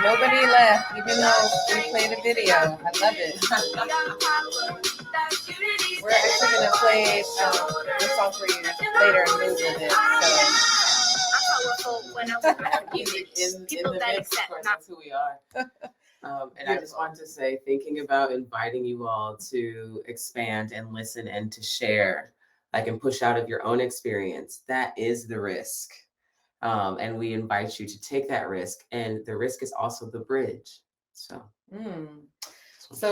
Nobody left, even though we played a video. I love it. We're actually going to play this song for you later and move with it. In the mix, of course, that's who we are. And I just want to say, thinking about inviting you all to expand and listen and to share, like, and push out of your own experience. That is the risk. And we invite you to take that risk. And the risk is also the bridge. So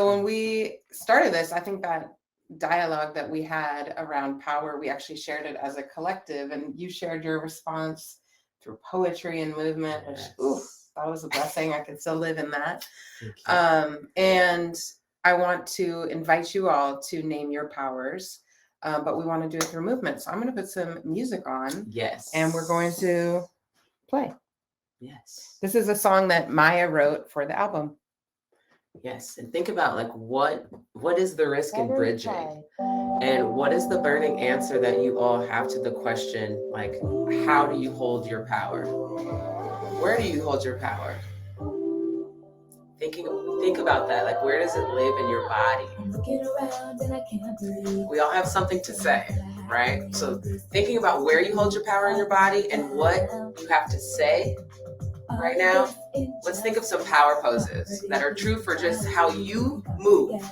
when we started this, I think that dialogue that we had around power, we actually shared it as a collective, and you shared your response through poetry and movement, which, that was a blessing. I could still live in that. And I want to invite you all to name your powers. But we want to do it through movement. So I'm going to put some music on. Yes. And we're going to play. Yes. This is a song that Maya wrote for the album. Yes. And think about, like, what is the risk in bridging? And what is the burning answer that you all have to the question, like, how do you hold your power? Where do you hold your power? Think about that. Like, where does it live in your body? We all have something to say, right? So thinking about where you hold your power in your body and what you have to say right now, let's think of some power poses that are true for just how you move,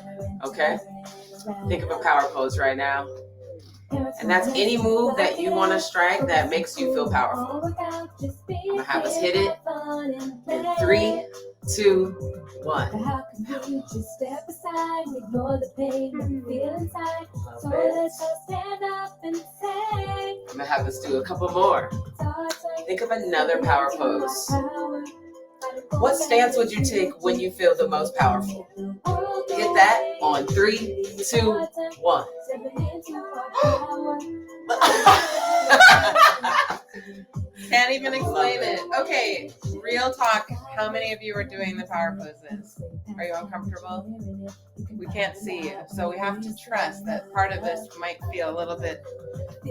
okay? Think of a power pose right now. And that's any move that you want to strike that makes you feel powerful. I'm going to have us hit it in 3, 2, 1. I'm going to have us do a couple more. Think of another power pose. What stance would you take when you feel the most powerful? Hit that on 3, 2, 1. Can't even explain it. Okay, real talk. How many of you are doing the power poses? Are you uncomfortable? We can't see you, so we have to trust that part of this might feel a little bit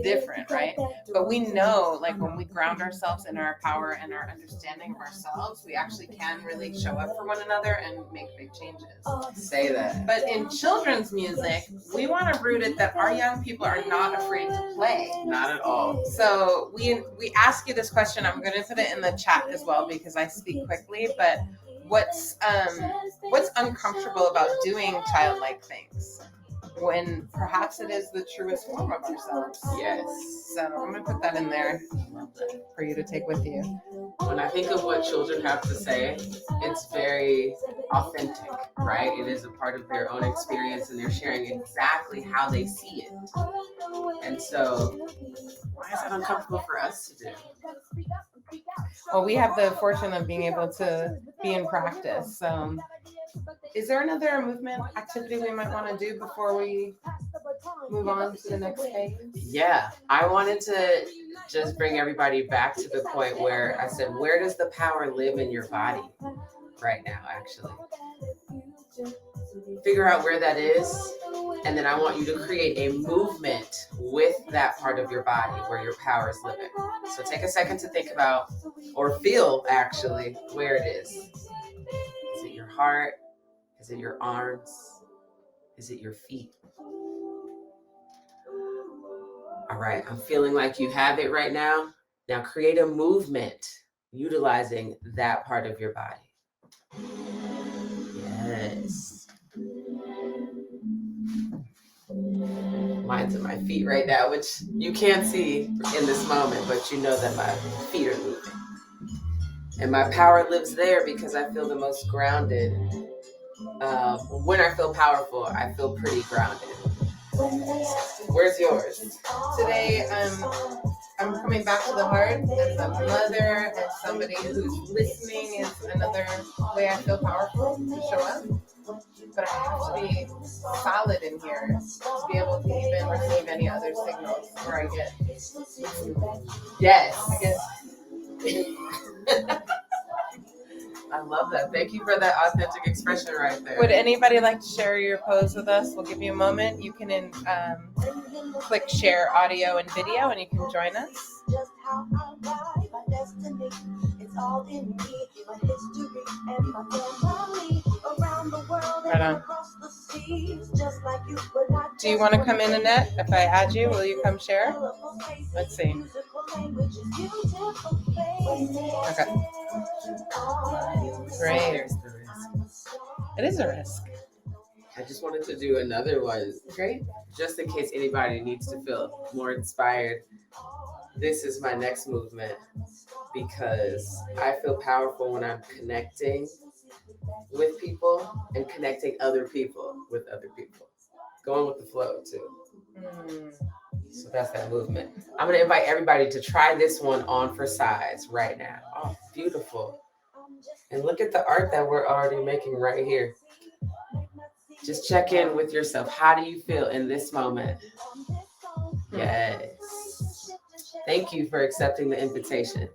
different, right? But we know, like, when we ground ourselves in our power and our understanding of ourselves, we actually can really show up for one another and make big changes. Say that. But in children's music, we want to root it that our young people are not afraid to play. Not at all. So we ask you this question. I'm going to put it in the chat as well because I speak quickly. But what's uncomfortable about doing childlike things when perhaps it is the truest form of ourselves? Yes. So I'm going to put that in there for you to take with you. When I think of what children have to say, it's very authentic, right? It is a part of their own experience, and they're sharing exactly how they see it. And so, why is that uncomfortable for us to do? Well, we have the fortune of being able to be in practice. Is there another movement activity we might want to do before we move on to the next phase? Yeah, I wanted to just bring everybody back to the point where I said, where does the power live in your body right now, actually? Figure out where that is, and then I want you to create a movement with that part of your body where your power is living. So take a second to think about, or feel actually, where it is. Is it your heart? Is it your arms? Is it your feet? All right, I'm feeling like you have it right now. Now create a movement utilizing that part of your body. Yes. Mine's at my feet right now, which you can't see in this moment, but you know that my feet are moving. And my power lives there because I feel the most grounded. When I feel powerful, I feel pretty grounded. Where's yours? Today, I'm coming back to the heart as a mother and somebody who's listening is another way I feel powerful to show up. but I have to be solid in here to be able to even receive any other signals where I get. Yes. I get. I love that. Thank you for that authentic expression right there. Would anybody like to share your pose with us? We'll give you a moment. You can click share audio and video, and you can join us. Just how I ride my destiny. It's all in me, my history and my family around the world Right on. and across the seas, just like you. But not Do you want to come in, Annette? If I add you, will you come share? Let's see. Okay. Great. There's the risk. It is a risk. I just wanted to do another one. Great. Just in case anybody needs to feel more inspired. This is my next movement because I feel powerful when I'm connecting with people and connecting other people with other people. Going with the flow too. So that's that movement. I'm going to invite everybody to try this one on for size right now. Oh, beautiful. And look at the art that we're already making right here. Just check in with yourself. How do you feel in this moment? Yes. Thank you for accepting the invitation.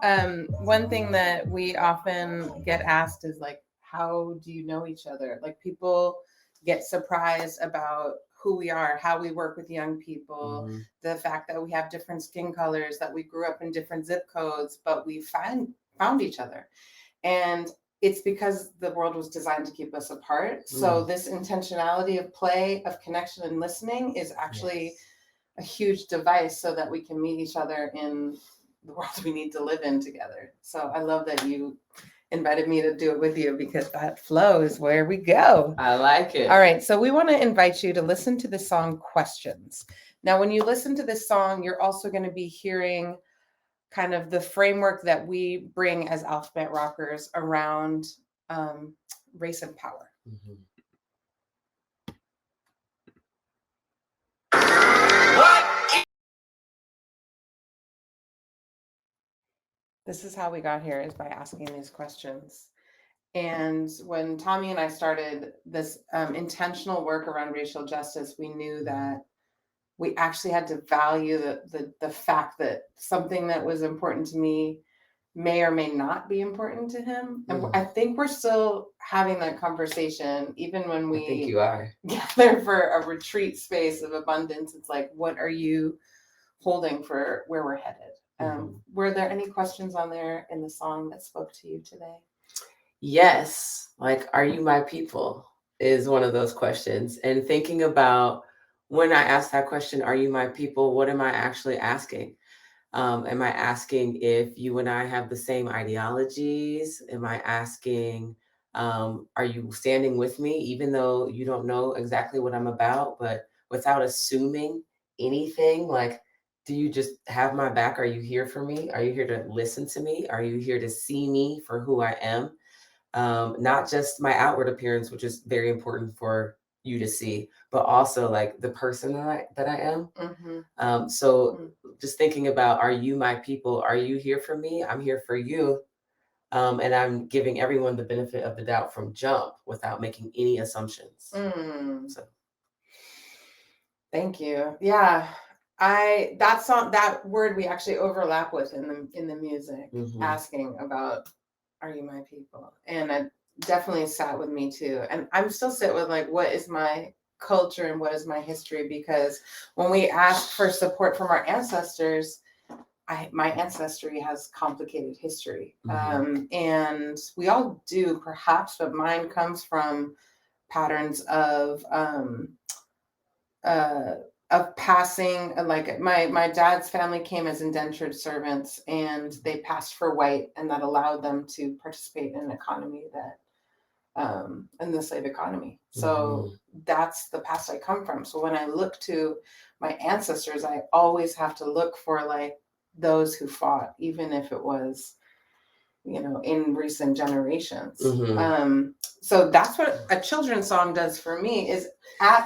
One thing that we often get asked is like, how do you know each other? Like people get surprised about who we are, how we work with young people, the fact that we have different skin colors, that we grew up in different zip codes, but we found each other. And it's because the world was designed to keep us apart. So this intentionality of play, of connection and listening is actually a huge device so that we can meet each other in the world we need to live in together. So I love that you invited me to do it with you because that flow is where we go. I like it. All right. So we want to invite you to listen to the song Questions. Now, when you listen to this song, you're also going to be hearing kind of the framework that we bring as alphabet rockers around race and power. This is how we got here, is by asking these questions. And when Tommy and I started this intentional work around racial justice, we knew that we actually had to value the fact that something that was important to me may or may not be important to him. And I think we're still having that conversation, even when we I think you are. gather for a retreat space of abundance. It's like, what are you holding for where we're headed? Were there any questions on there in the song that spoke to you today? Yes. Like, are you my people is one of those questions. And thinking about when I ask that question, are you my people? What am I actually asking? Am I asking if you and I have the same ideologies? Am I asking, are you standing with me, even though you don't know exactly what I'm about, but without assuming anything? Like, do you just have my back? Are you here for me? Are you here to listen to me? Are you here to see me for who I am? Not just my outward appearance, which is very important for you to see, but also like the person that I am. So just thinking about, are you my people? Are you here for me? I'm here for you. And I'm giving everyone the benefit of the doubt from jump without making any assumptions. So. Thank you. Yeah. That word we actually overlap with in the music, asking about, are you my people? And it definitely sat with me too. And I'm still sit with like, what is my culture and what is my history? Because when we ask for support from our ancestors, my ancestry has complicated history. And we all do perhaps, but mine comes from patterns of passing, like my dad's family came as indentured servants and they passed for white, and that allowed them to participate in an economy that in the slave economy. So that's the past I come from. So when I look to my ancestors, I always have to look for like those who fought, even if it was, in recent generations. So that's what a children's song does for me, is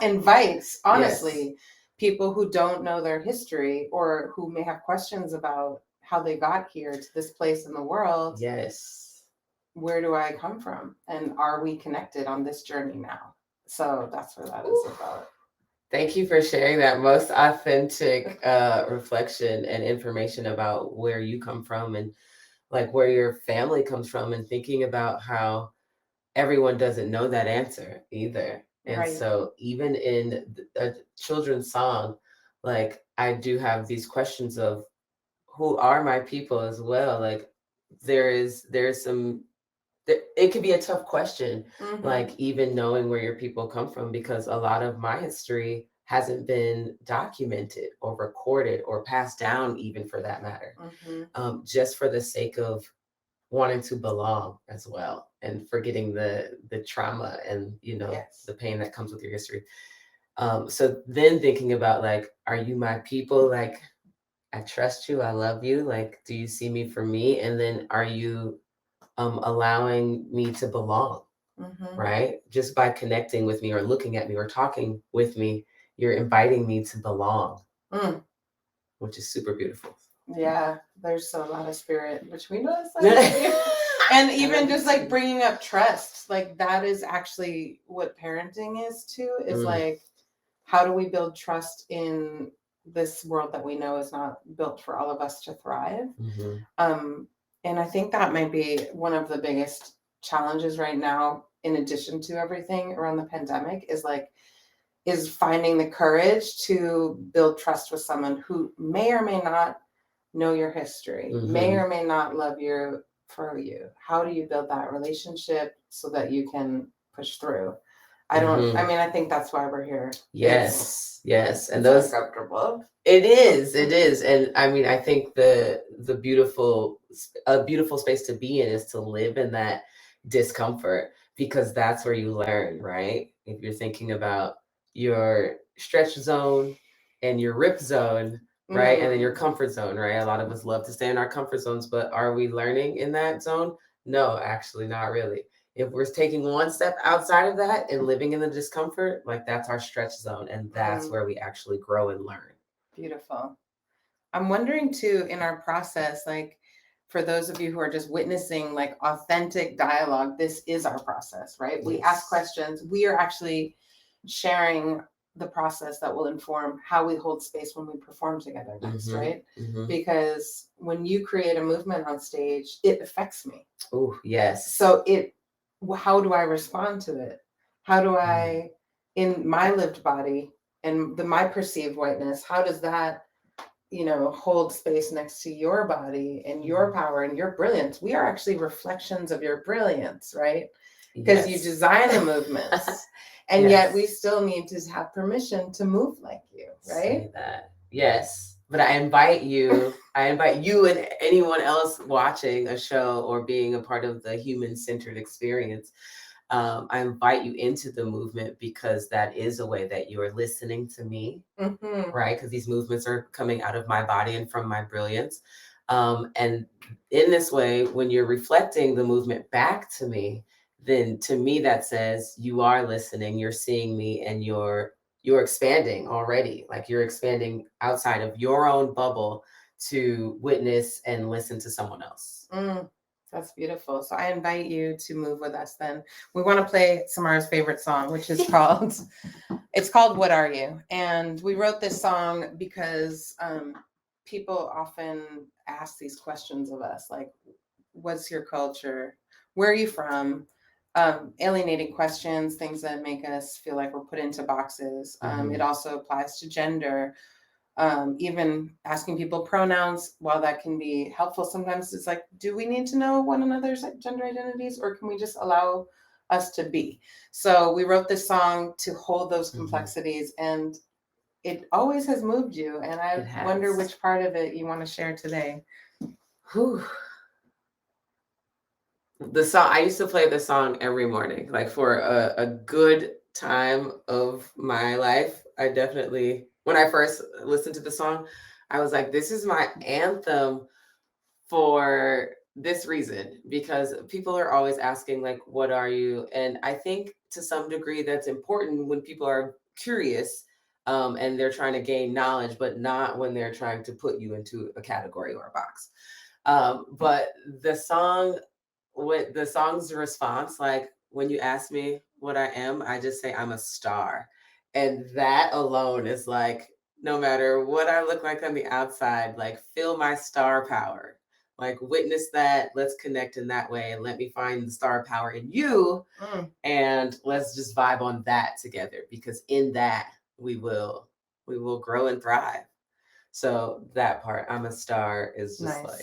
invites, honestly, people who don't know their history or who may have questions about how they got here to this place in the world. Yes. where do I come from? And are we connected on this journey now? So that's what that is about. Thank you for sharing that most authentic reflection and information about where you come from and like where your family comes from, and thinking about how everyone doesn't know that answer either. And Right. so even in a children's song, like I do have these questions of who are my people as well. Like there's some it could be a tough question, Mhm. like even knowing where your people come from, because a lot of my history hasn't been documented or recorded or passed down, even for that matter, just for the sake of wanting to belong as well, and forgetting the trauma and Yes. the pain that comes with your history. So then thinking about like, are you my people? Like, I trust you, I love you. Like, do you see me for me? And then are you allowing me to belong, right? Just by connecting with me or looking at me or talking with me, you're inviting me to belong, which is super beautiful. Yeah, there's a lot of spirit between us. And even just like bringing up trust, like that is actually what parenting is too, is like, how do we build trust in this world that we know is not built for all of us to thrive? And I think that might be one of the biggest challenges right now, in addition to everything around the pandemic, is finding the courage to build trust with someone who may or may not know your history, may or may not love you for you. How do you build that relationship so that you can push through? I mean, I think that's why we're here. Yes. And it's those uncomfortable. It is. And I mean, I think a beautiful space to be in is to live in that discomfort, because that's where you learn, right? If you're thinking about your stretch zone and your rip zone, right? And then your comfort zone, right? A lot of us love to stay in our comfort zones, but are we learning in that zone? No, actually, not really. If we're taking one step outside of that and living in the discomfort, like that's our stretch zone, and that's where we actually grow and learn. Beautiful. I'm wondering too, in our process, like for those of you who are just witnessing like authentic dialogue, this is our process, right? We ask questions. We are actually sharing the process that will inform how we hold space when we perform together next, right? Because when you create a movement on stage, it affects me. Oh, yes. So how do I respond to it? How do I, in my lived body and my perceived whiteness, how does that hold space next to your body and your power and your brilliance? We are actually reflections of your brilliance, right? Because you design the movements. And yet we still need to have permission to move like you, right? Say that. Yes. But I invite you and anyone else watching a show or being a part of the human-centered experience. I invite you into the movement, because that is a way that you are listening to me, right? Because these movements are coming out of my body and from my brilliance. And in this way, when you're reflecting the movement back to me, then to me that says you are listening, you're seeing me, and you're expanding already. Like you're expanding outside of your own bubble to witness and listen to someone else. That's beautiful. So I invite you to move with us then. We want to play Samara's favorite song, which is called What Are You? And we wrote this song because people often ask these questions of us, like, what's your culture? Where are you from? Alienating questions, things that make us feel like we're put into boxes. It also applies to gender. Even asking people pronouns, while that can be helpful, sometimes it's like, do we need to know one another's gender identities, or can we just allow us to be? So we wrote this song to hold those complexities, and it always has moved you. And I wonder which part of it you want to share today. The song, I used to play the song every morning, like for a good time of my life. I definitely, when I first listened to the song, I was like, this is my anthem for this reason, because people are always asking, like, what are you? And I think to some degree that's important when people are curious and they're trying to gain knowledge, but not when they're trying to put you into a category or a box. But the song with the song's response, like when you ask me what I am, I just say I'm a star. And that alone is like, no matter what I look like on the outside, like feel my star power. Like witness that, let's connect in that way and let me find the star power in you. And let's just vibe on that together, because in that we will grow and thrive. So that part, I'm a star, is just like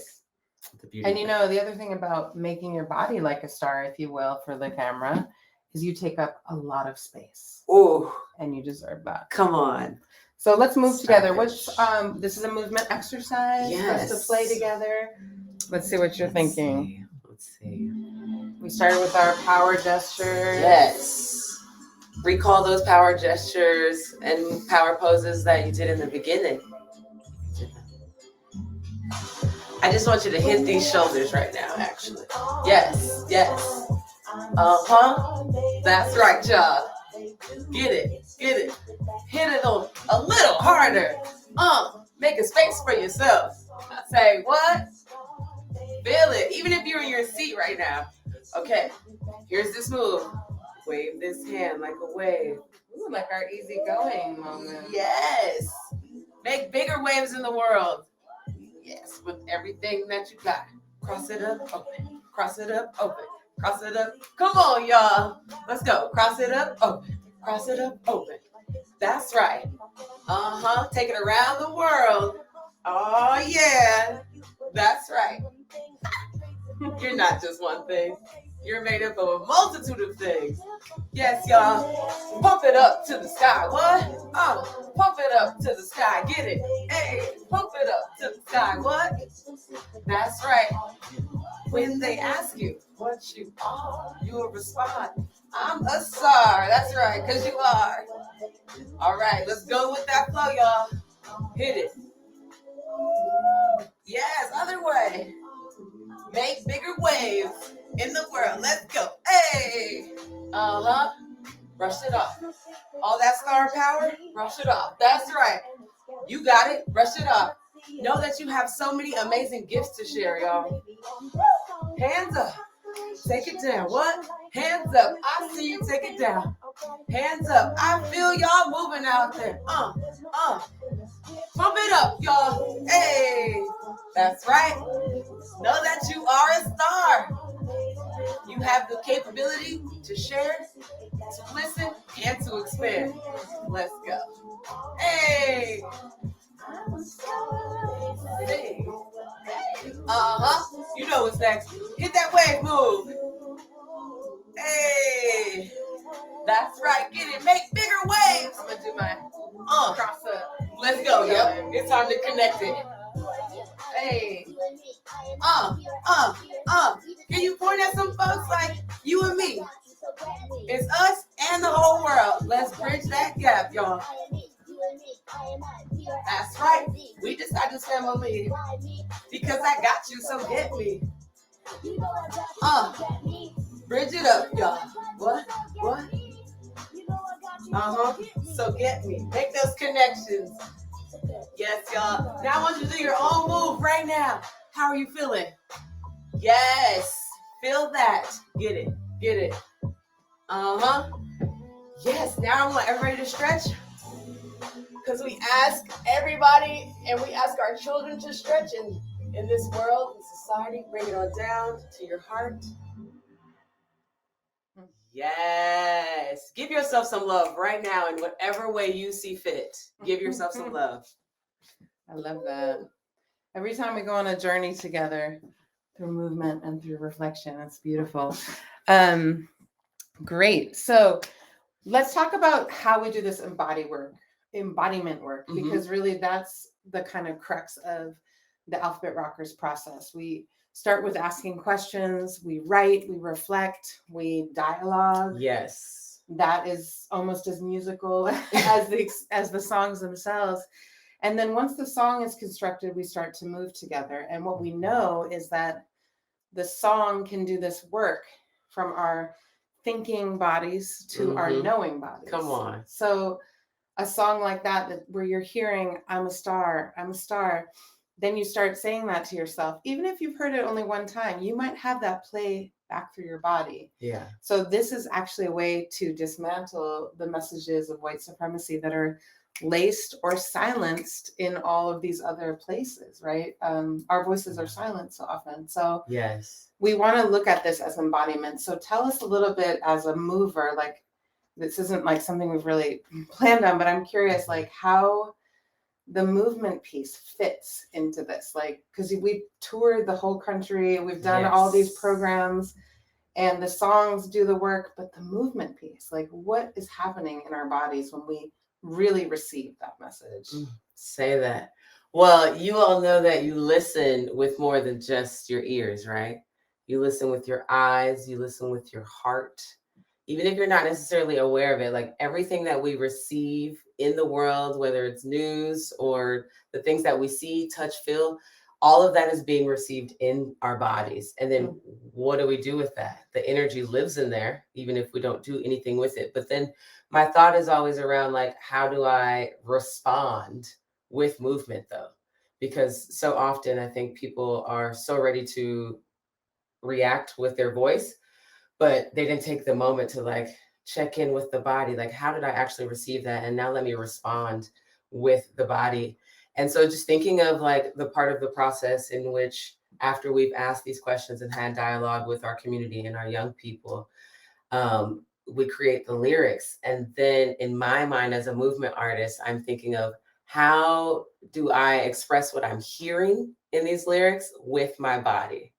the beauty. And you know, the other thing about making your body like a star, if you will, for the camera, is you take up a lot of space. Oh, and you deserve that. Come on. So let's move together. What's this is a movement exercise for us to play together. Let's see what you're thinking. Let's see. We started with our power gestures. Yes. Recall those power gestures and power poses that you did in the beginning. I just want you to hit these shoulders right now, actually. Yes, yes. That's right, y'all. Get it, get it. Hit it a little harder. Make a space for yourself. Say what? Feel it, even if you're in your seat right now. Okay, here's this move. Wave this hand like a wave. Ooh, like our easygoing moment. Yes. Make bigger waves in the world. Yes, with everything that you got. Cross it up, open. Cross it up, open. Cross it up. Come on, y'all. Let's go. Cross it up, open. Cross it up, open. That's right. Take it around the world. Oh, yeah. That's right. You're not just one thing. You're made up of a multitude of things. Yes, y'all. Pump it up to the sky. What? Pump it up to the sky. Get it? Hey, pump it up to the sky. What? That's right. When they ask you what you are, you will respond, I'm a star. That's right, because you are. All right, let's go with that flow, y'all. Hit it. Yes, other way. Make bigger waves in the world. Let's go. Hey. Brush it off. All that star power, brush it off. That's right. You got it. Brush it off. Know that you have so many amazing gifts to share, y'all. Hands up. Take it down. What? Hands up. I see you. Take it down. Hands up. I feel y'all moving out there. Pump it up, y'all. Hey. That's right. Know that you are a star. You have the capability to share, to listen, and to expand. Let's go. Hey. Hey. You know what's next. Hit that wave move. Hey. That's right. Get it. Make bigger waves. I'm gonna do my cross up. Let's go. Yep. It's time to connect it. Hey. Can you point at some folks like you and me? It's us and the whole world. Let's bridge that gap, y'all. That's right. We decided to stand on me because I got you, so get me. Bridge it up, y'all. What? So get me. Make those connections. Yes, y'all. Now I want you to do your own move right now. How are you feeling? Yes. Feel that. Get it. Yes. Now I want everybody to stretch. Because we ask everybody and we ask our children to stretch in this world, in society. Bring it on down to your heart. Yes. Give yourself some love right now in whatever way you see fit. Give yourself some love. I love that. Every time we go on a journey together through movement and through reflection, it's beautiful. Great. So let's talk about how we do this embodiment work, because really that's the kind of crux of the Alphabet Rockers process. We start with asking questions, we write, we reflect, we dialogue. Yes. That is almost as musical as the songs themselves. And then once the song is constructed, we start to move together. And what we know is that the song can do this work from our thinking bodies to our knowing bodies. Come on. So a song like that where you're hearing, I'm a star, then you start saying that to yourself. Even if you've heard it only one time, you might have that play back through your body. Yeah. So this is actually a way to dismantle the messages of white supremacy that are laced or silenced in all of these other places, right? Our voices are silenced so often. So Yes. we want to look at this as embodiment. So tell us a little bit as a mover, like this isn't like something we've really planned on, but I'm curious, like how the movement piece fits into this, like, because we've toured the whole country, we've done all these programs, and the songs do the work, but the movement piece, like what is happening in our bodies when we really receive that message? Say that. Well, you all know that you listen with more than just your ears, right? You listen with your eyes, you listen with your heart. Even if you're not necessarily aware of it, like everything that we receive in the world, whether it's news or the things that we see, touch, feel, all of that is being received in our bodies. And then what do we do with that? The energy lives in there, even if we don't do anything with it. But then my thought is always around like, how do I respond with movement though? Because so often I think people are so ready to react with their voice, but they didn't take the moment to like check in with the body. Like, how did I actually receive that? And now let me respond with the body. And so just thinking of like the part of the process in which after we've asked these questions and had dialogue with our community and our young people, we create the lyrics. And then in my mind as a movement artist, I'm thinking of how do I express what I'm hearing in these lyrics with my body?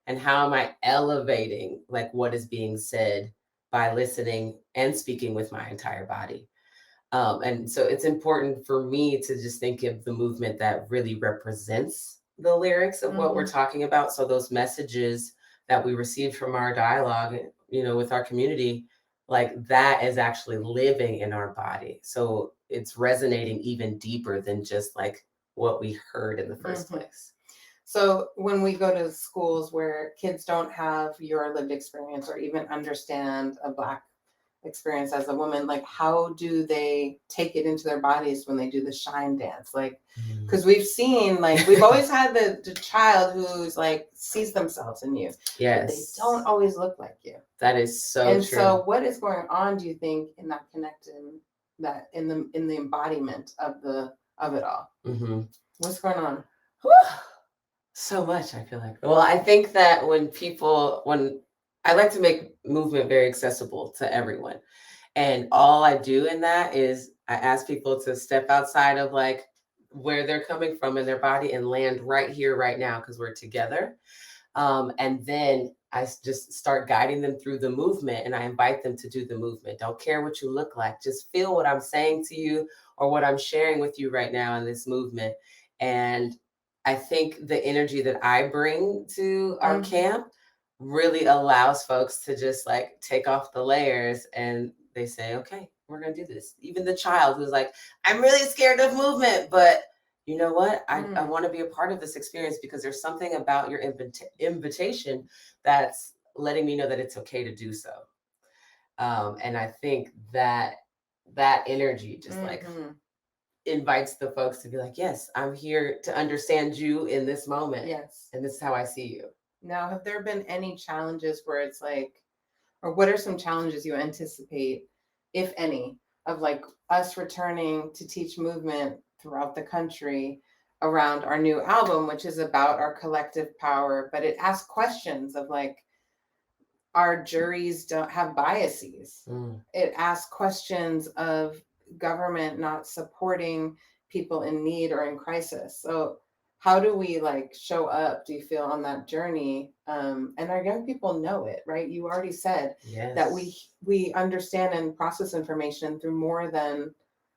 And how am I elevating like what is being said by listening and speaking with my entire body? And so it's important for me to just think of the movement that really represents the lyrics of what we're talking about. So those messages that we received from our dialogue, you know, with our community, like that is actually living in our body. So it's resonating even deeper than just like what we heard in the first place. So when we go to schools where kids don't have your lived experience or even understand a Black experience as a woman, like how do they take it into their bodies when they do the shine dance? Like, because we've seen, like, we've always had the child who's like sees themselves in you. Yes. But they don't always look like you. That is so and true. So what is going on, do you think, in that connecting, that in the embodiment of it all? What's going on? So much, I feel like. Well, I think that when I like to make movement very accessible to everyone. And all I do in that is I ask people to step outside of like where they're coming from in their body and land right here, right now, because we're together. And then I just start guiding them through the movement, and I invite them to do the movement. Don't care what you look like. Just feel what I'm saying to you or what I'm sharing with you right now in this movement. And I think the energy that I bring to our camp really allows folks to just like take off the layers, and they say, okay, we're going to do this. Even the child who's like, I'm really scared of movement, but you know what? I want to be a part of this experience because there's something about your invitation that's letting me know that it's okay to do so. And I think that energy just like invites the folks to be like, yes, I'm here to understand you in this moment. Yes. And this is how I see you. Now, have there been any challenges where it's like, or what are some challenges you anticipate, if any, of like us returning to teach movement throughout the country around our new album, which is about our collective power, but it asks questions of like, our juries don't have biases. It asks questions of government not supporting people in need or in crisis. So how do we like show up, do you feel, on that journey? And our young people know it, right? You already said that we understand and process information through more than,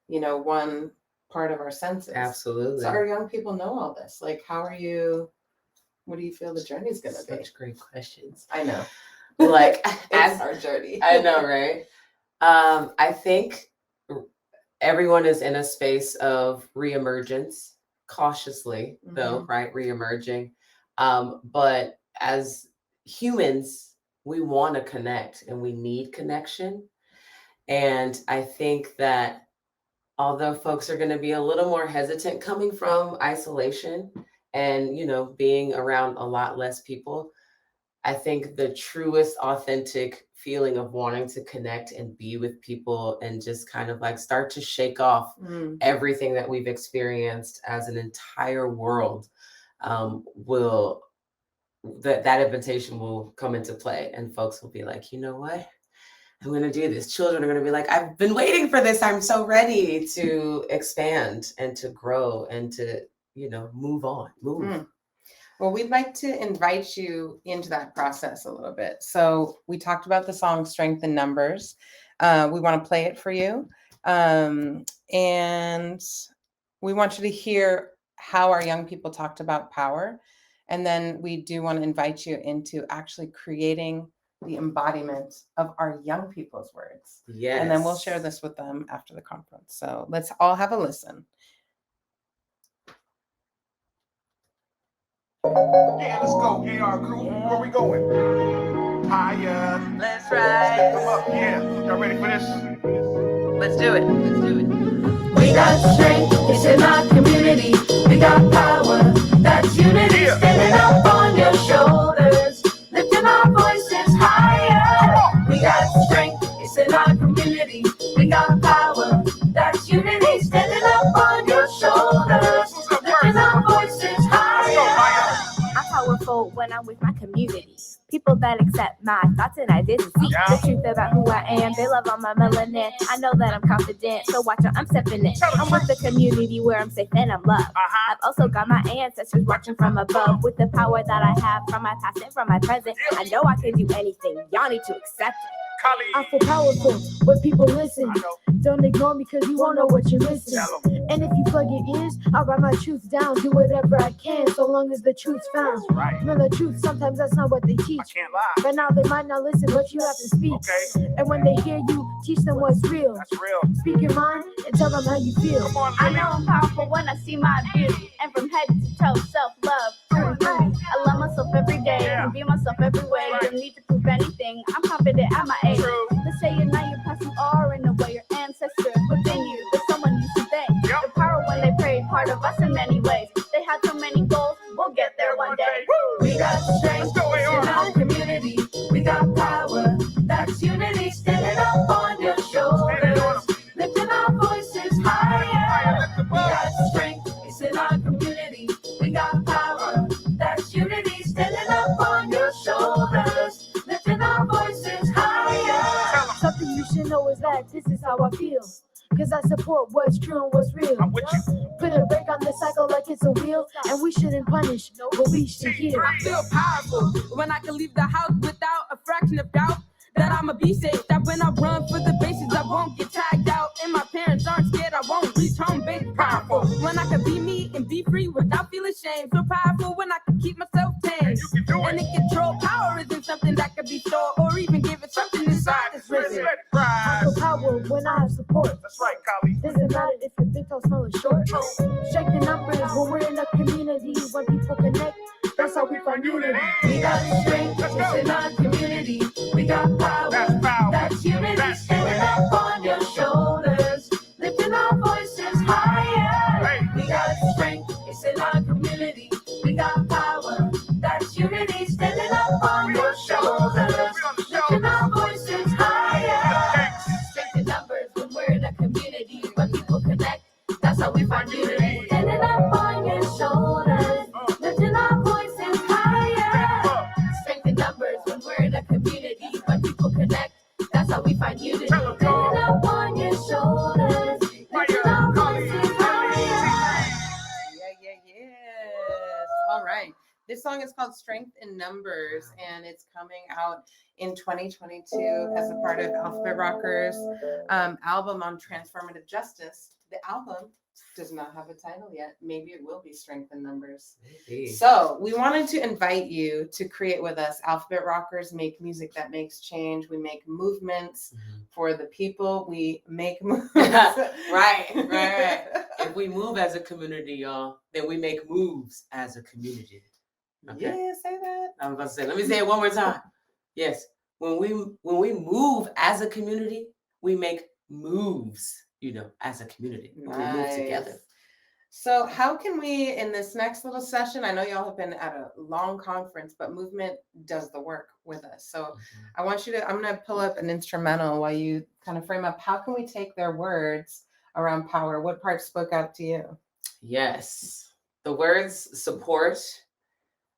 you know, one part of our senses. Absolutely. So our young people know all this. Like, what do you feel the journey is going to be? Such great questions. I know. Like, as our journey. I know, right? I think everyone is in a space of reemergence, cautiously though, right? Reemerging. But as humans, we want to connect and we need connection. And I think that although folks are going to be a little more hesitant coming from isolation and, you know, being around a lot less people, I think the truest authentic feeling of wanting to connect and be with people and just kind of like start to shake off everything that we've experienced as an entire world will that invitation will come into play, and folks will be like, you know what? I'm going to do this. Children are going to be like, I've been waiting for this. I'm so ready to expand and to grow and to, you know, move on, move. Well, we'd like to invite you into that process a little bit. So we talked about the song Strength in Numbers. We want to play it for you. And we want you to hear how our young people talked about power. And then we do want to invite you into actually creating the embodiment of our young people's words. Yes. And then we'll share this with them after the conference. So let's all have a listen. Yeah, let's go, AR crew. Where we going? Higher. Let's ride. Come up, yeah. Y'all ready for this? Let's do it. Let's do it. We got strength, it's in our community. We got power, that's unity. Yeah. Standing up on your shoulders, lifting our voices higher. We got strength, it's in our community. We got power, that's unity. Standing up on your shoulders, lifting our voices higher. I'm powerful when I'm with my community. People that accept my thoughts and ideas and see the truth about who I am. They love on my melanin. I know that I'm confident, so watch out, I'm stepping in. I'm with the community where I'm safe and I'm loved. I've also got my ancestors watching from above. With the power that I have from my past and from my present, I know I can do anything. Y'all need to accept it. Kali. I feel powerful when people listen. I know. Don't ignore me cause you won't know what you're missing. Tell 'em. And if you plug your ears, I'll write my truth down. Do whatever I can so long as the truth's found. Right. Know the truth, sometimes that's not what they I teach. can't lie. But now they might not listen, but you have to speak. Okay, And when they hear you, teach them what's real. that's real. Speak your mind and tell them how you feel. Come on, I Lily. know I'm powerful when I see my beauty. And from head to toe, self-love through and through. I love myself every day and be myself every way. Don't need to prove anything. I'm confident at my age. True. Let's say it now, you're past you are in a way. Your ancestors within you, but someone used to think. Yep. The power when they prayed, part of us in many ways. They had so many goals, we'll get there one day. We got strength, Let's go, it's in AR. our community. We got power, that's unity. Standing up on your shoulders, lifting our voices higher. We got strength, it's in our community. We got power, that's unity. Standing up on your shoulders, lifting our voices higher. Something you should know is that this is how I feel. Cause I support what's true and what's real. I'm with you. Put a break on the cycle like it's a wheel. And we shouldn't punish, but we should heal. I feel powerful when I can leave the house without a fraction of doubt that I'ma be safe. That when I run for the bases, I won't get tagged out. And my parents aren't scared, I won't reach home big. Powerful when I can be me and be free without feeling shame. So powerful when I can keep myself tame. You can do And it. in control, power isn't something that can be stored or even given. Something inside is Let's risen. let it I ride. feel power when I have support. That's right, Kali. Doesn't matter if you're big, tall, small, or short. Strength in numbers when we're in a community. When people connect, that's how we find unity. We got strength, Let's it's go. in our community. We got power, That's power. that's unity. That's Standing up on your shoulders, lifting our voices higher. Hey. We got strength, it's in our community. We got power, that's unity. Standing up on your shoulders, We on the lifting show. our voices higher. Thanks. Strength in numbers when we're in a community. When people connect, that's how we find unity. Standing up on your shoulders, lifting our voices higher. Strength in numbers when we're in a community. When people connect, that's how we find unity. Tell 'em, Standing dog. up on your shoulders, lifting our voices higher. Yes. All right. This song is called Strength in Numbers, and it's coming out in 2022 as a part of Alphabet Rockers' album on transformative justice. The album does not have a title yet. Maybe it will be Strength in Numbers. Maybe. So we wanted to invite you to create with us. Alphabet Rockers make music that makes change. We make movements for the people. We make moves. Right. If we move as a community, y'all, then we make moves as a community. Okay. Yeah, say that. I'm about to say, let me say it one more time. Yes. When we move as a community, we make moves, you know, as a community. When we move together. So how can we, in this next little session, I know y'all have been at a long conference, but movement does the work with us. So I want you to, I'm going to pull up an instrumental while you kind of frame up, how can we take their words around power? What part spoke out to you? Yes. The words support.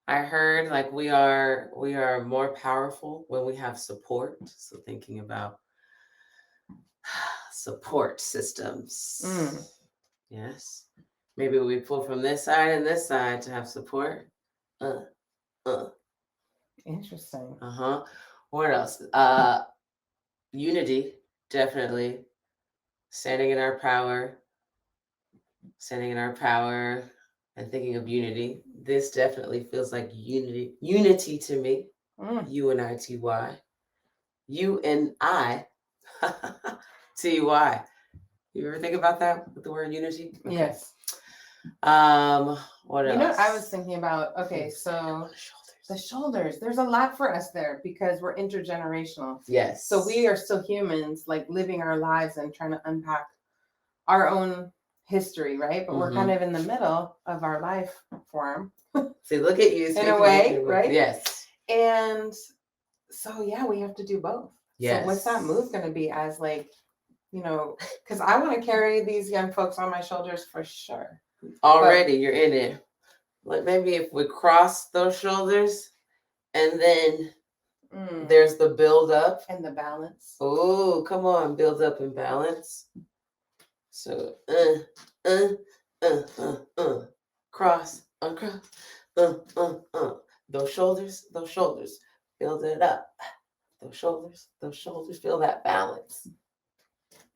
I heard like we are more powerful when we have support. So thinking about support systems. Yes. Maybe we pull from this side and this side to have support. Interesting. What else? Unity, definitely. Standing in our power and thinking of unity. This definitely feels like unity to me. U-N-I-T-Y. U-N-I T-Y. You ever think about that with the word unity? Okay. Yes. What else? You know, I was thinking about, okay, so the shoulders, there's a lot for us there because we're intergenerational. Yes. So we are still humans, like living our lives and trying to unpack our own history, right? But we're kind of in the middle of our life form. See, look at you. In a way, right? Yes. And so, yeah, we have to do both. Yes. So what's that move going to be as like, you know, because I want to carry these young folks on my shoulders for sure. Already, you're in it. Like maybe if we cross those shoulders and then there's the build up. And the balance. Oh, come on, build up and balance. So, cross, uncross, those shoulders, build it up. Those shoulders, feel that balance.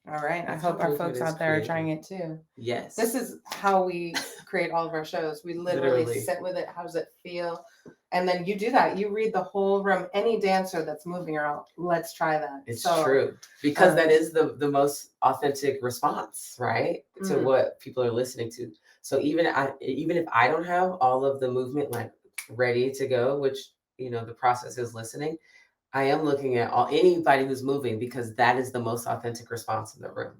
All right. I hope our folks out there are trying it too. Yes. This is how we create all of our shows. We literally sit with it. How does it feel? And then you do that. You read the whole room. Any dancer that's moving around, let's try that. It's true. Because that is the most authentic response, right? To what people are listening to. So even if I don't have all of the movement like ready to go, which, you know, the process is listening, I am looking at anybody who's moving because that is the most authentic response in the room.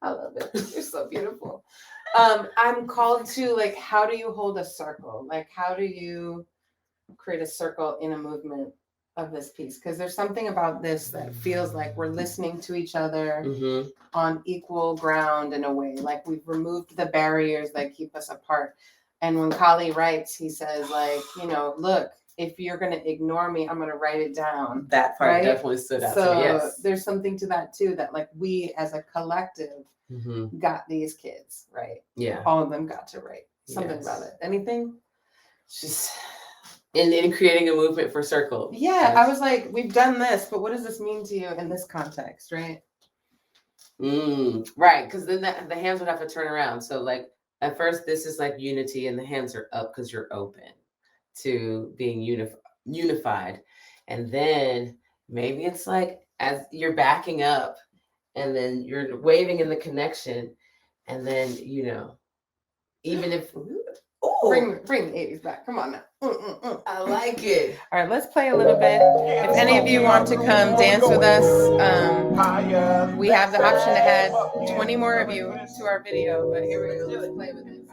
I love it. You're so beautiful. I'm called to like, how do you hold a circle? Like, how do you create a circle in a movement of this piece? Because there's something about this that feels like we're listening to each other on equal ground in a way. Like we've removed the barriers that keep us apart. And when Kali writes, he says like, you know, look, if you're going to ignore me, I'm going to write it down. That part definitely stood out to me. Yes. There's something to that too, that like we as a collective got these kids, right? Yeah. All of them got to write something about it. Anything? Just in creating a movement for circle. Yeah. I was like, we've done this, but what does this mean to you in this context, right? Right. Because then the hands would have to turn around. So like at first this is like unity and the hands are up because you're open to being unified. And then maybe it's like as you're backing up and then you're waving in the connection. And then, you know, even if bring the 80s back. Come on now. I like it. All right, let's play a little bit. If any of you want to come dance with us, we have the option to add 20 more of you to our video. But here we go. Let's play with it.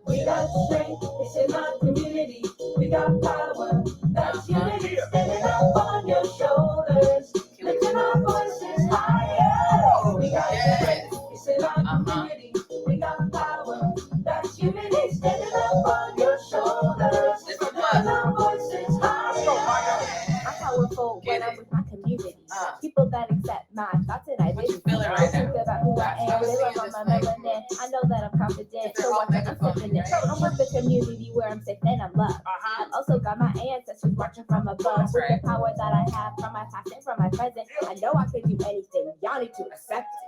We got strength, it's in our community. We got power, that's unity. Standing up on your shoulders, lifting our voices higher. We got strength, it's in our community. We got power, that's unity. Standing up on your shoulders, lifting our voices higher. I'm powerful when I'm with my community. People that accept my thoughts and ideas. Feeling right now. About who I am, they love on my melanin. I know that I'm confident, so watch I'm stepping in. I'm with the community where I'm safe and I'm loved. I've also got my ancestors watching from above. With the power that I have from my past and from my present, I know I can do anything. Y'all need to accept it.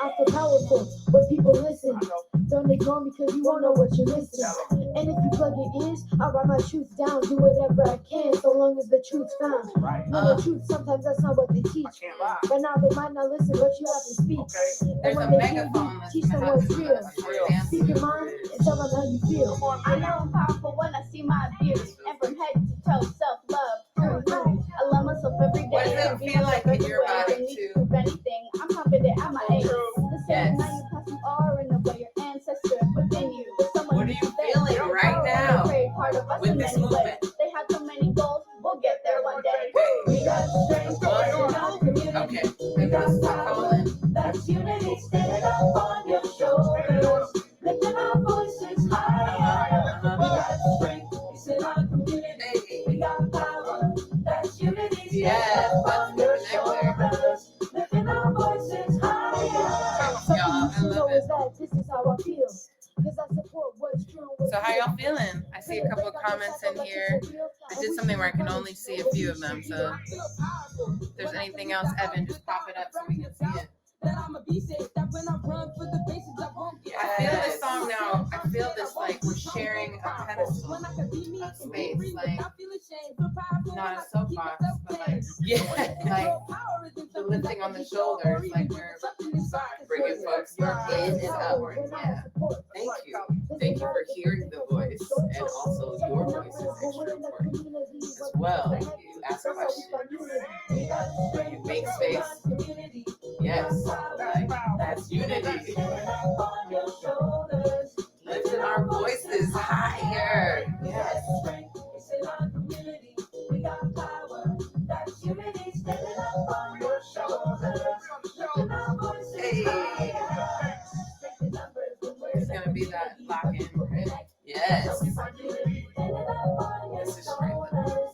I feel powerful when people listen. Don't ignore me because you won't know what you're missing. And if you plug your ears, I'll write my truth down. Do whatever I can so long as the truth's found. No, the truth, sometimes that's not what they teach. But now they might not listen, but you have to speak. And when they hear you, teach them what's real. Speak your mind and tell them how you feel. I know I'm powerful when I see my views. And from head to toe, self-love. I love myself every day. What does it feel like in your body to anything? I'm confident at my age. The same how you pass you are in the way your ancestors. With way. They have so many goals, we'll get there one day. We got strength in our community. Okay. We got power, that's unity. Standing up on your shoulders, lifting our voices higher. We got strength, it's in our community. We got power, that's unity. Yes, On your shoulders, lifting our voices higher. Y'all, I love it. This is how I feel. 'Cause I support what's true. So how y'all feeling? I see a couple of comments in here. I did something where I can only see a few of them. So if there's anything else, Evan, just pop it up so we can see it. I feel this song now. I feel this like we're sharing a pedestal of space, like not a soapbox, but like the lifting on the shoulders, like we're Bringing folks in and up. Yeah. Thank you. Thank you for hearing the voice, and also your voice is extra important as well. You ask questions, you make space. Yes, like, that's unity. Lifting our voices higher. Yes. Hey. It's gonna be that lock-in, right? Yes. This is straight up.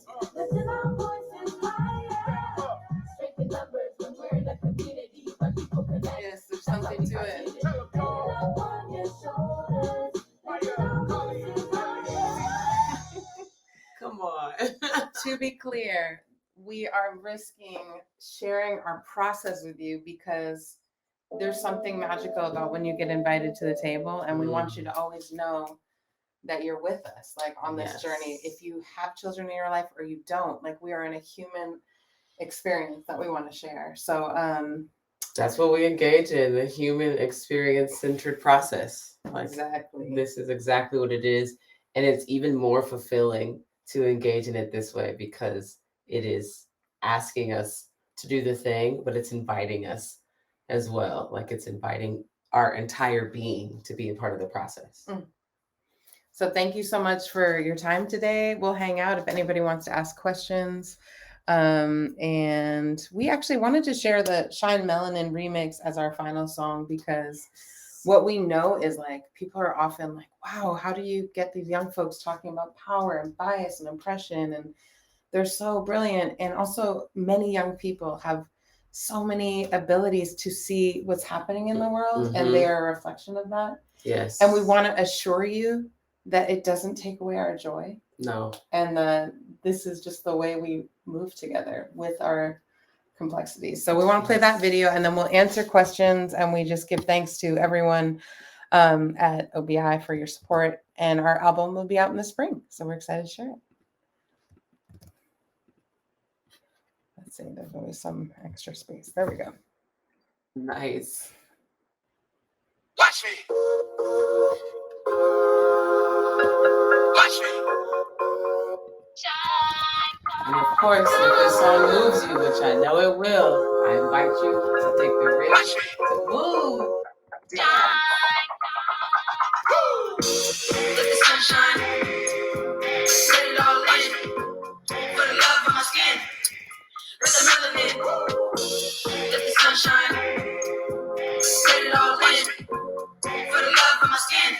Yes, there's something to it. Come on. To be clear, we are risking sharing our process with you because there's something magical about when you get invited to the table, and we want you to always know that you're with us, like on this journey. If you have children in your life or you don't, like we are in a human experience that we want to share. So that's what we engage in, the human experience centered process. Like, exactly. this is exactly what it is. And it's even more fulfilling to engage in it this way because it is asking us to do the thing, but it's inviting us as well. Like it's inviting our entire being to be a part of the process. So thank you so much for your time today. We'll hang out if anybody wants to ask questions. And we actually wanted to share the Shine Melanin remix as our final song because what we know is like people are often like, wow, how do you get these young folks talking about power and bias and oppression? And they're so brilliant. And also many young people have so many abilities to see what's happening in the world, and they are a reflection of that. Yes. And we want to assure you that it doesn't take away our joy. No. And this is just the way we move together with our complexities. So we want to play that video, and then we'll answer questions, and we just give thanks to everyone at OBI for your support. And our album will be out in the spring, so we're excited to share it. Let's see, there's always some extra space. There we go. Nice. Watch me. Watch me. And of course, if this song moves you, which I know it will, I invite you to take the risk to move. Let the sunshine, let it all in. For the love of my skin, let the melanin. Let the sunshine, let it all in. For the love of my skin,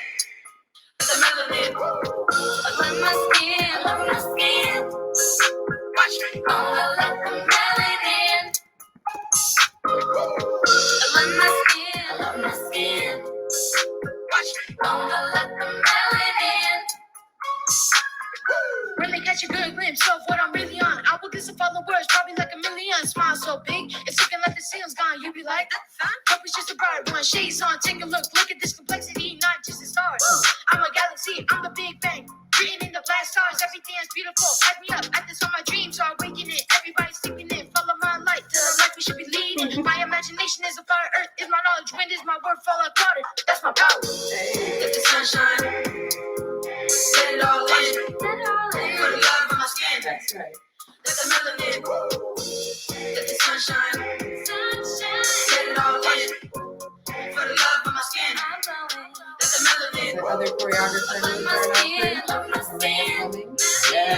let the melanin. I love my skin, I love my skin. Watch me. Oh, I love the melanin. I love my skin, I love my skin. Watch me. Oh, I love the melanin. Really catch a good glimpse of what I'm really on. I will get some followers, probably like a million. Smile so big, it's looking like the ceiling's gone. You be like, hope it's just a bright one. Shades on, take a look at this complexity, not just the stars. I'm a galaxy, I'm the Big Bang. Written in the black stars, everything is beautiful. Hype me up, at this all my dreams are awakening. Everybody's sleeping in, follow my light, the life we should be leading. My imagination is a fire, earth is my knowledge, wind is my word, fall like water. That's my power. Let the sunshine, let it all in. For the love of my skin. That's right. Let the melanin. Let the sunshine, let it all in. For the love of my skin. Let the melanin. The other choreographer Let my skin, let my skin. Yes.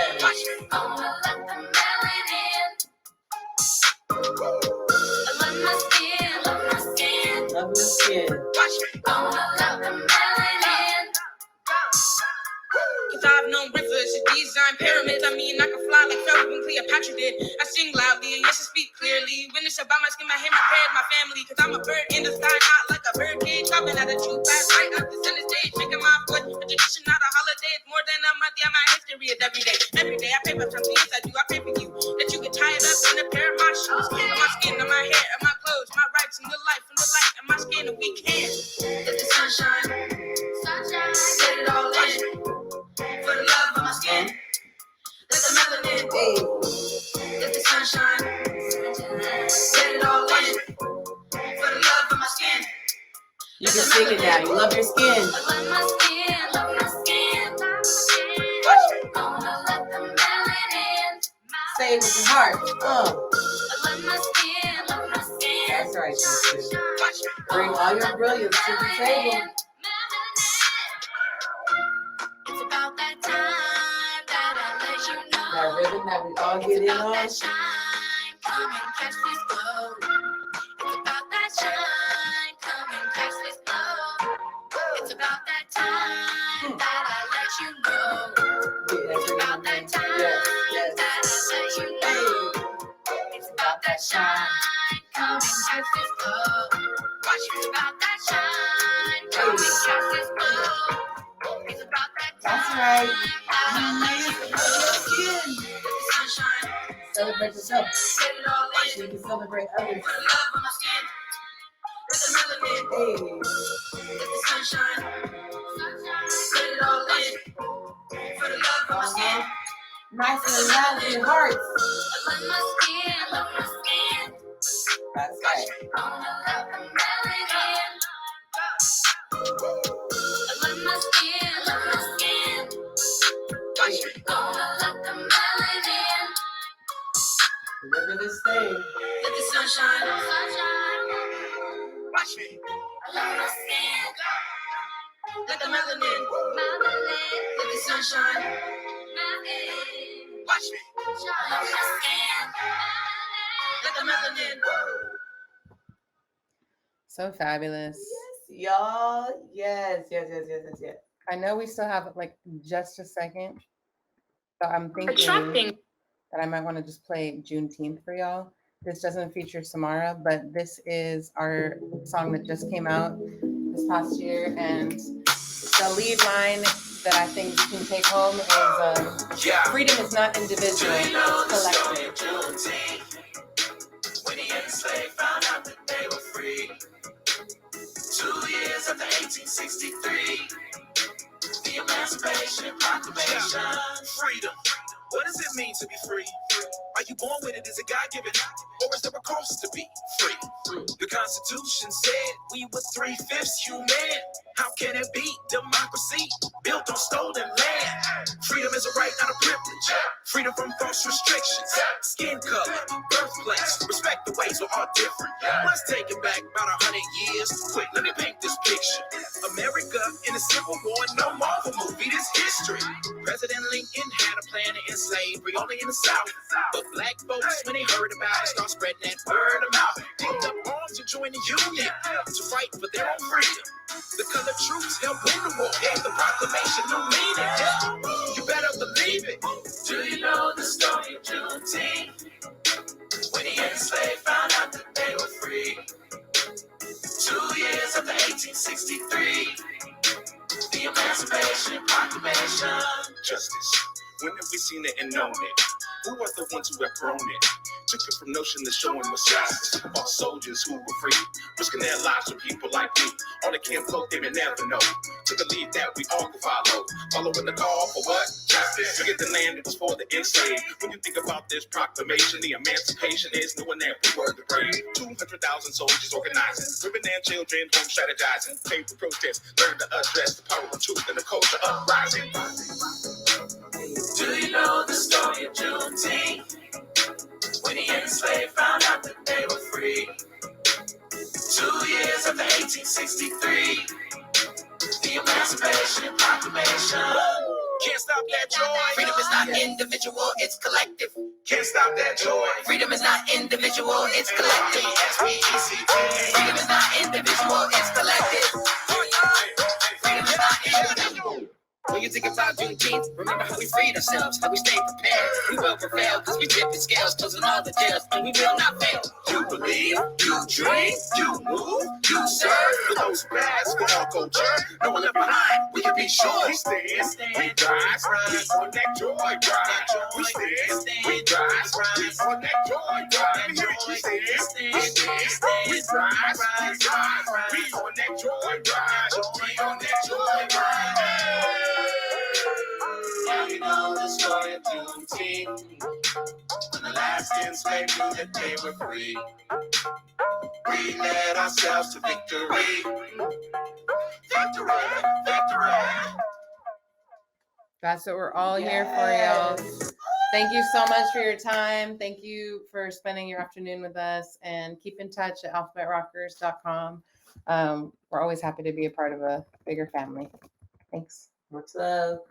eyelids. I mean, I can fly like Pharaoh when Cleopatra did. I sing loudly and yes, I speak clearly. When it's about my skin, my hair, my hair, my family. Cause I'm a bird in the sky, not like a bird cage. Chopping at a true fast right up the center stage. Making my foot a tradition, not a holiday. It's more than a month, yeah, my history is every day. Every day I pray for something, yes I do. I pray for you. That you can tie it up in a pair of my shoes. On my skin, on my hair, and my clothes. My rights and the life and the light and my skin. And we can let the sunshine, let it all in. For the love of my skin. Let the melanin, let the sunshine, let it all in. For the love of my skin. You can sing it now. You love your skin. I love my skin, love my skin, love my skin. Gonna let the melanin. Say it with your heart. I love my skin, love my skin. That's right, sister. Bring all your brilliance to the table. It's about that time that I let you know. That rhythm that we all get in on. That shine, come and catch this glow. It's about that shine, come and catch this glow. It's about that time that I let you know. It's about that time that I let you know. It's about that shine, come and catch this glow. It's about that shine, come and catch this glow. It's about that time. That's right. That I let you know. Sunshine. Celebrate yourself. Get it all in. So you can celebrate others. For the love of my skin. Let the melanin. Hey. Let the sunshine. Get it all in. For the love of my skin. Nice and loud in your hearts. I love my skin. Love my skin. That's right. Gonna let the melanin. I love my skin. Love my skin. Gonna let the melanin. Remember this thing. Let the sunshine. Watch me. I love my skin. Let the melanin, Melanin. let the sunshine. Melanin. Watch me. I love my skin. Let the melanin. So fabulous. Y'all. Yes. I know we still have like just a second, so I'm thinking Attracting. that I might want to just play Juneteenth for y'all. This doesn't feature Samara, but this is our song that just came out this past year, and the lead line that I think you can take home is freedom is not individual, it's collective. When the enslaved found out that they were free. 2 years after 1863, the Emancipation Proclamation. Freedom. What does it mean to be free? Are you born with it? Is it God-given? Or is there a cost to be free? The Constitution said we were 3/5 human. How can it be? Democracy built on stolen land. Freedom is a right, not a privilege. Freedom from false restrictions. Skin color, birthplace. Respect the ways we're all different. Let's take it back about 100 years. Quick, let me paint this picture. America in the Civil War, no Marvel movie, this history. President Lincoln had a plan to end slavery only in the South. But black folks, when they heard about it, start spreading that word of mouth. Picked up arms to join the Union to fight for their own freedom. The colored troops helped win the war, gave the proclamation new meaning. You better believe it. Do you know the story of Juneteenth? When the enslaved found out that they were free. 2 years after 1863, the Emancipation Proclamation. Justice. When have we seen it and known it? Who are the ones who have grown it? Took it from notion to showing what's justice. About soldiers who were free, risking their lives for people like me. On the camp folk they may never know. Took a lead that we all could follow. Following the call for what? Justice. To get the land that was for the enslaved. When you think about this proclamation, the emancipation is knowing that we were the brave. 200,000 soldiers organizing, women and children home strategizing. Paid for protest, learn to address the power of truth and the culture uprising. Do you know the story of Juneteenth? When the enslaved found out that they were free. 2 years after 1863, the Emancipation Proclamation. Can't stop that joy. Freedom is not individual, it's collective. Can't stop that joy. Freedom is not individual, it's collective. Freedom is not individual, it's collective. Freedom is not individual. When you think about Juneteenth, remember how we freed ourselves, how we stayed prepared. We will prevail, cause we tipped the scales, closing all the jails, and we will not fail. You believe, you dream, you move, you serve. For those who pass, for our culture, no one left behind, we can be sure. We stand, we rise, on that joy ride. We stand, we rise, on that joy ride. We stand, we rise, we on that joy ride. We on that joy ride. Yeah, you know the story of Juneteenth. When the last enslaved knew that they were free, we led ourselves to victory. Victory, victory. That's what we're all here for, y'all. Thank you so much for your time. Thank you for spending your afternoon with us, and keep in touch at alphabetrockers.com. We're always happy to be a part of a bigger family. Thanks. What's up?